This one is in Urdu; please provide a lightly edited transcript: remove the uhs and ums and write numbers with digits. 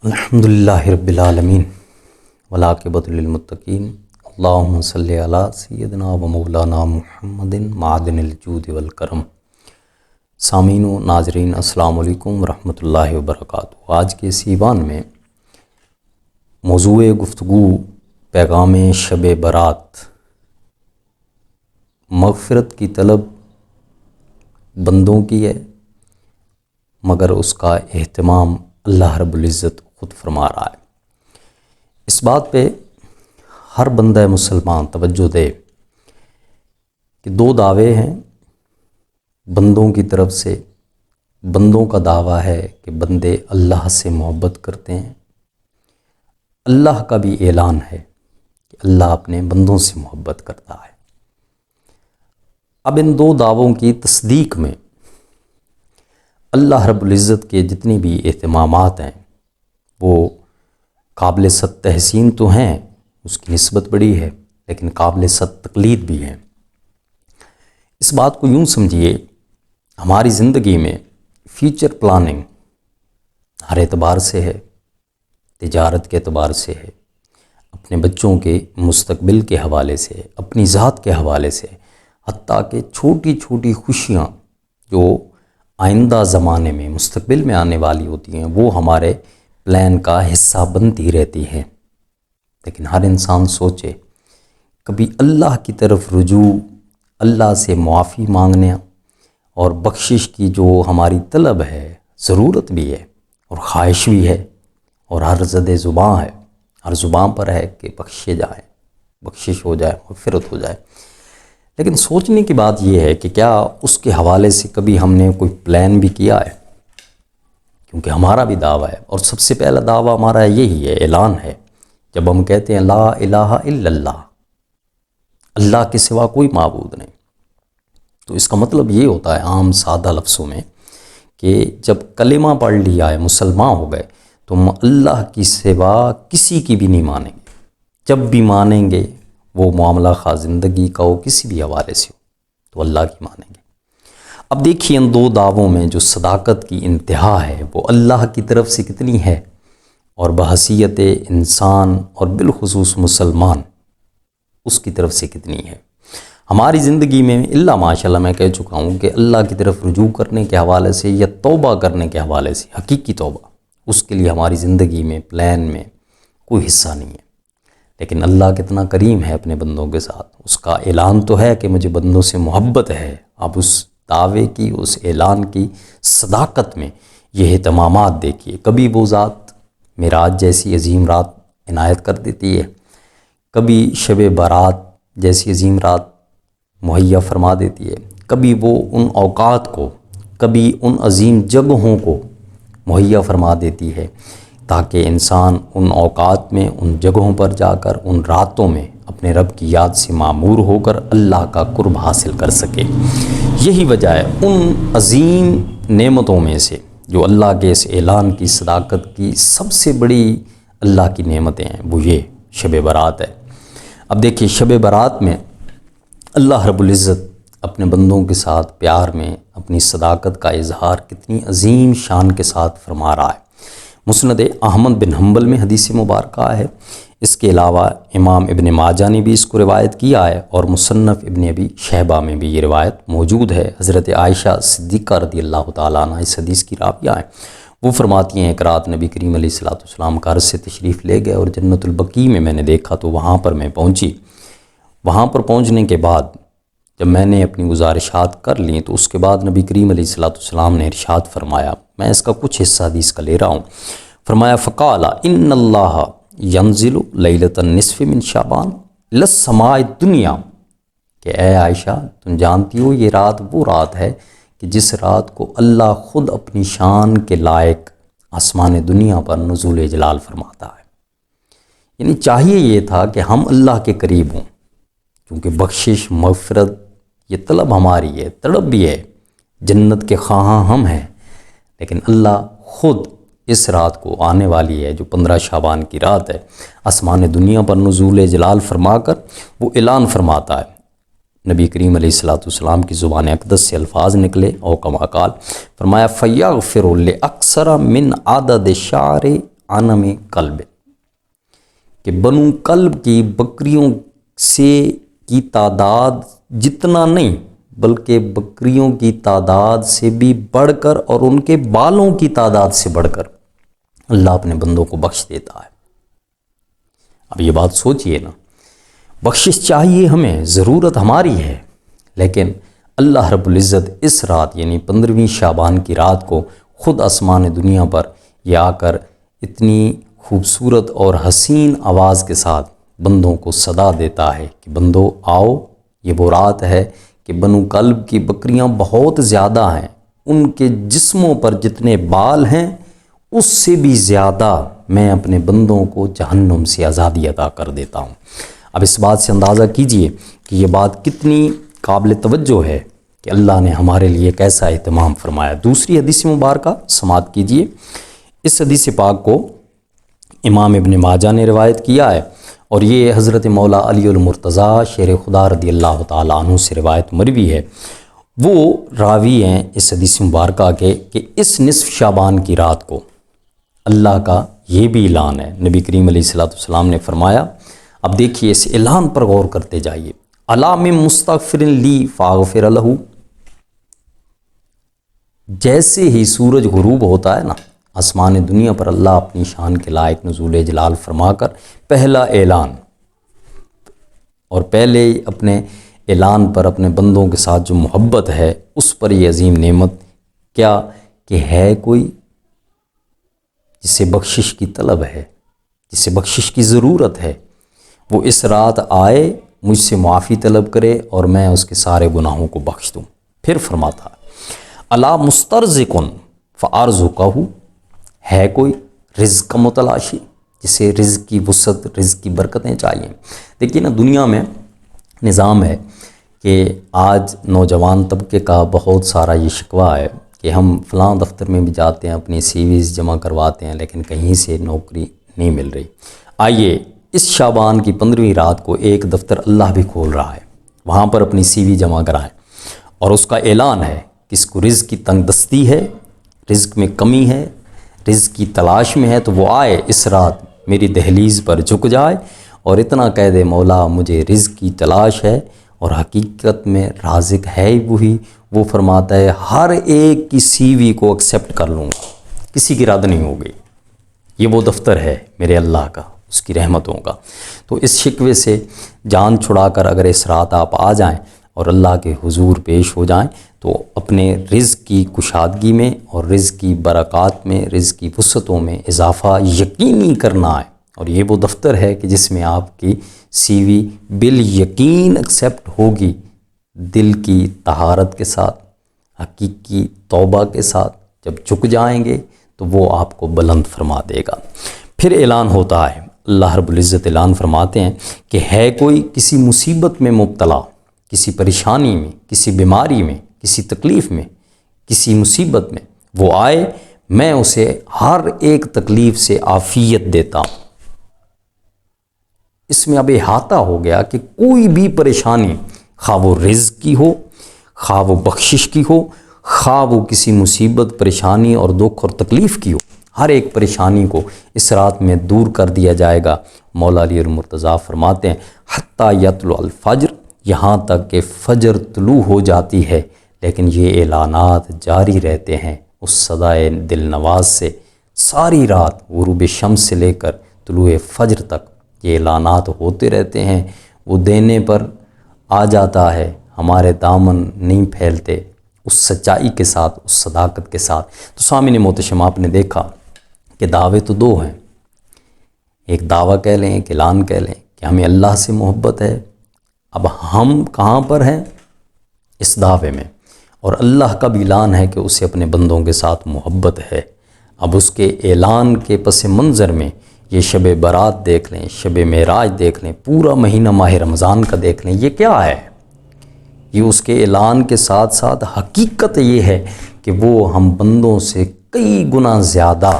الحمدللہ رب العالمین والعاقبۃ للمتقین اللہم صلی علی سیدنا و مولانا محمد معدن الجود والکرم۔ سامعین و ناظرین السلام علیکم ورحمۃ اللہ وبرکاتہ۔ آج کے اس ایوان میں موضوع گفتگو پیغام شب برات، مغفرت کی طلب بندوں کی ہے، مگر اس کا اہتمام اللہ رب العزت خود فرما رہا ہے۔ اس بات پہ ہر بندہ مسلمان توجہ دے کہ دو دعوے ہیں بندوں کی طرف سے۔ بندوں کا دعویٰ ہے کہ بندے اللہ سے محبت کرتے ہیں، اللہ کا بھی اعلان ہے کہ اللہ اپنے بندوں سے محبت کرتا ہے۔ اب ان دو دعووں کی تصدیق میں اللہ رب العزت کے جتنی بھی اہتمامات ہیں وہ قابل صد تحسین تو ہیں، اس کی نسبت بڑی ہے، لیکن قابل صد تقلید بھی ہیں۔ اس بات کو یوں سمجھیے، ہماری زندگی میں فیوچر پلاننگ ہر اعتبار سے ہے، تجارت کے اعتبار سے ہے، اپنے بچوں کے مستقبل کے حوالے سے، اپنی ذات کے حوالے سے، حتیٰ کہ چھوٹی چھوٹی خوشیاں جو آئندہ زمانے میں مستقبل میں آنے والی ہوتی ہیں وہ ہمارے پلان کا حصہ بنتی رہتی ہیں۔ لیکن ہر انسان سوچے، کبھی اللہ کی طرف رجوع، اللہ سے معافی مانگنے اور بخشش کی جو ہماری طلب ہے، ضرورت بھی ہے اور خواہش بھی ہے، اور ہر زد زباں ہے، ہر زباں پر ہے کہ بخشے جائے، بخشش ہو جائے، مغفرت ہو جائے۔ لیکن سوچنے کی بات یہ ہے کہ کیا اس کے حوالے سے کبھی ہم نے کوئی پلان بھی کیا ہے؟ کیونکہ ہمارا بھی دعویٰ ہے، اور سب سے پہلا دعویٰ ہمارا یہی ہے، اعلان ہے۔ جب ہم کہتے ہیں لا الہ الا اللہ، اللہ کے سوا کوئی معبود نہیں، تو اس کا مطلب یہ ہوتا ہے عام سادہ لفظوں میں کہ جب کلمہ پڑھ لیا ہے، مسلمان ہو گئے، تو ہم اللہ کی سوا کسی کی بھی نہیں مانیں گے۔ جب بھی مانیں گے وہ معاملہ خواہ زندگی کا ہو، کسی بھی حوالے سے ہو، تو اللہ کی مانیں گے۔ اب دیکھیے ان دو دعووں میں جو صداقت کی انتہا ہے وہ اللہ کی طرف سے کتنی ہے، اور بحیثیت انسان اور بالخصوص مسلمان اس کی طرف سے کتنی ہے۔ ہماری زندگی میں اللہ ماشاءاللہ میں کہہ چکا ہوں کہ اللہ کی طرف رجوع کرنے کے حوالے سے یا توبہ کرنے کے حوالے سے، حقیقی توبہ، اس کے لیے ہماری زندگی میں پلان میں کوئی حصہ نہیں ہے۔ لیکن اللہ کتنا کریم ہے اپنے بندوں کے ساتھ، اس کا اعلان تو ہے کہ مجھے بندوں سے محبت ہے۔ اب اس دعوے کی، اس اعلان کی صداقت میں یہ اہتمامات دیکھیے۔ کبھی وہ ذات معراج جیسی عظیم رات عنایت کر دیتی ہے، کبھی شب برات جیسی عظیم رات مہیا فرما دیتی ہے، کبھی وہ ان اوقات کو، کبھی ان عظیم جگہوں کو مہیا فرما دیتی ہے تاکہ انسان ان اوقات میں، ان جگہوں پر جا کر، ان راتوں میں اپنے رب کی یاد سے معمور ہو کر اللہ کا قرب حاصل کر سکے۔ یہی وجہ ہے ان عظیم نعمتوں میں سے جو اللہ کے اس اعلان کی صداقت کی سب سے بڑی اللہ کی نعمتیں ہیں، وہ یہ شب برات ہے۔ اب دیکھیے شب برات میں اللہ رب العزت اپنے بندوں کے ساتھ پیار میں اپنی صداقت کا اظہار کتنی عظیم شان کے ساتھ فرما رہا ہے۔ مسند احمد بن حنبل میں حدیث مبارکہ ہے، اس کے علاوہ امام ابن ماجہ نے بھی اس کو روایت کیا ہے، اور مصنف ابن ابی شیبہ میں بھی یہ روایت موجود ہے۔ حضرت عائشہ صدیقہ رضی اللہ تعالیٰ عنہ اس حدیث کی راویہ ہیں۔ وہ فرماتی ہیں ایک رات نبی کریم علیہ السلام گھر سے تشریف لے گئے، اور جنت البقیع میں نے دیکھا تو وہاں پر میں پہنچی۔ وہاں پر پہنچنے کے بعد جب میں نے اپنی گزارشات کر لیں تو اس کے بعد نبی کریم علیہ السلام نے ارشاد فرمایا، میں اس کا کچھ حصہ حدیث کا لے رہا ہوں۔ فرمایا فقال ان اللہ ینزل لیلۃ النصف من شعبان الی السماء الدنیا، کہ اے عائشہ تم جانتی ہو یہ رات وہ رات ہے کہ جس رات کو اللہ خود اپنی شان کے لائق آسمان دنیا پر نزول جلال فرماتا ہے۔ یعنی چاہیے یہ تھا کہ ہم اللہ کے قریب ہوں، کیونکہ بخشش، مغفرت یہ طلب ہماری ہے، تڑپ بھی ہے، جنت کے خواہاں ہم ہیں، لیکن اللہ خود اس رات کو آنے والی ہے جو 15 شعبان کی رات ہے، آسمان دنیا پر نزول جلال فرما کر وہ اعلان فرماتا ہے۔ نبی کریم علیہ السلام کی زبان اقدس سے الفاظ نکلے، او کما قال، فرمایا فَيَغْفِرُ لِأَكْثَرَ مِنْ عَدَدِ شَعْرِ عنم کلب، کہ بنو کلب کی بکریوں سے کی تعداد جتنا نہیں بلکہ بکریوں کی تعداد سے بھی بڑھ کر اور ان کے بالوں کی تعداد سے بڑھ کر اللہ اپنے بندوں کو بخش دیتا ہے۔ اب یہ بات سوچئے نا، بخشش چاہیے ہمیں، ضرورت ہماری ہے، لیکن اللہ رب العزت اس رات یعنی 15ویں شعبان کی رات کو خود آسمان دنیا پر یہ آ کر اتنی خوبصورت اور حسین آواز کے ساتھ بندوں کو صدا دیتا ہے کہ بندو آؤ، یہ وہ رات ہے کہ بنو کلب کی بکریاں بہت زیادہ ہیں، ان کے جسموں پر جتنے بال ہیں اس سے بھی زیادہ میں اپنے بندوں کو جہنم سے آزادی عطا کر دیتا ہوں۔ اب اس بات سے اندازہ کیجئے کہ یہ بات کتنی قابل توجہ ہے کہ اللہ نے ہمارے لیے کیسا اہتمام فرمایا۔ دوسری حدیث مبارکہ سماعت کیجئے۔ اس حدیث پاک کو امام ابن ماجہ نے روایت کیا ہے، اور یہ حضرت مولا علی المرتضیٰ شیر خدا رضی اللہ تعالیٰ عنہ سے روایت مروی ہے۔ وہ راوی ہیں اس حدیث مبارکہ کے کہ اس نصف شعبان کی رات کو اللہ کا یہ بھی اعلان ہے۔ نبی کریم علیہ السلام نے فرمایا، اب دیکھیے اس اعلان پر غور کرتے جائیے، الا من مستغفر لی فاغفر لہ۔ جیسے ہی سورج غروب ہوتا ہے نا، آسمان دنیا پر اللہ اپنی شان کے لائق نزول جلال فرما کر پہلا اعلان، اور پہلے اپنے اعلان پر اپنے بندوں کے ساتھ جو محبت ہے اس پر یہ عظیم نعمت کیا کہ ہے کوئی جسے بخشش کی طلب ہے، جسے بخشش کی ضرورت ہے، وہ اس رات آئے، مجھ سے معافی طلب کرے اور میں اس کے سارے گناہوں کو بخش دوں۔ پھر فرماتا الا مسترزقن فارزقہ، ہے کوئی رزق کا متلاشی جسے رزق کی وسعت، رزق کی برکتیں چاہیے۔ دیکھیے نا، دنیا میں نظام ہے کہ آج نوجوان طبقے کا بہت سارا یہ شکوہ ہے کہ ہم فلاں دفتر میں بھی جاتے ہیں، اپنی سی ویز جمع کرواتے ہیں، لیکن کہیں سے نوکری نہیں مل رہی۔ آئیے اس شعبان کی 15ویں رات کو ایک دفتر اللہ بھی کھول رہا ہے، وہاں پر اپنی سی وی جمع کرائیں، اور اس کا اعلان ہے کہ اس کو رزق کی تنگ دستی ہے، رزق میں کمی ہے، رزق کی تلاش میں ہے، تو وہ آئے اس رات میری دہلیز پر جھک جائے اور اتنا کہہ دے، مولا مجھے رزق کی تلاش ہے، اور حقیقت میں رازق ہے ہی وہی۔ وہ فرماتا ہے ہر ایک کی سی وی کو ایکسیپٹ کر لوں گا، کسی کی رد نہیں ہوگی۔ یہ وہ دفتر ہے میرے اللہ کا، اس کی رحمتوں کا۔ تو اس شکوے سے جان چھڑا کر اگر اس رات آپ آ جائیں اور اللہ کے حضور پیش ہو جائیں تو اپنے رزق کی کشادگی میں اور رزق کی برکات میں، رزق کی وسعتوں میں اضافہ یقینی کرنا ہے۔ اور یہ وہ دفتر ہے کہ جس میں آپ کی سی وی بال یقین ایکسیپٹ ہوگی، دل کی طہارت کے ساتھ، حقیقی توبہ کے ساتھ۔ جب جھک جائیں گے تو وہ آپ کو بلند فرما دے گا۔ پھر اعلان ہوتا ہے، اللہ رب العزت اعلان فرماتے ہیں کہ ہے کوئی کسی مصیبت میں مبتلا، کسی پریشانی میں، کسی بیماری میں، کسی تکلیف میں، کسی مصیبت میں، وہ آئے، میں اسے ہر ایک تکلیف سے عافیت دیتا ہوں۔ اس میں اب احاطہ ہو گیا کہ کوئی بھی پریشانی، خواہ وہ رزق کی ہو، خواہ وہ بخشش کی ہو، خواہ وہ کسی مصیبت، پریشانی اور دکھ اور تکلیف کی ہو، ہر ایک پریشانی کو اس رات میں دور کر دیا جائے گا۔ مولا علی المرتضیٰ فرماتے ہیں حتیٰ یطلع الفجر، یہاں تک کہ فجر طلوع ہو جاتی ہے، لیکن یہ اعلانات جاری رہتے ہیں اس صدائے دل نواز سے ساری رات، غروب شمس سے لے کر طلوع فجر تک یہ اعلانات ہوتے رہتے ہیں۔ وہ دینے پر آ جاتا ہے، ہمارے دامن نہیں پھیلتے، اس سچائی کے ساتھ، اس صداقت کے ساتھ۔ تو سامعین محتشم، آپ نے دیکھا کہ دعوے تو دو ہیں، ایک دعویٰ کہہ لیں، ایک اعلان کہہ لیں کہ ہمیں اللہ سے محبت ہے۔ اب ہم کہاں پر ہیں؟ اس دعوے میں، اور اللہ کا بھی اعلان ہے کہ اسے اپنے بندوں کے ساتھ محبت ہے۔ اب اس کے اعلان کے پس منظر میں یہ شب برات دیکھ لیں، شب معراج دیکھ لیں، پورا مہینہ ماہ رمضان کا دیکھ لیں، یہ کیا ہے؟ یہ اس کے اعلان کے ساتھ ساتھ حقیقت یہ ہے کہ وہ ہم بندوں سے کئی گنا زیادہ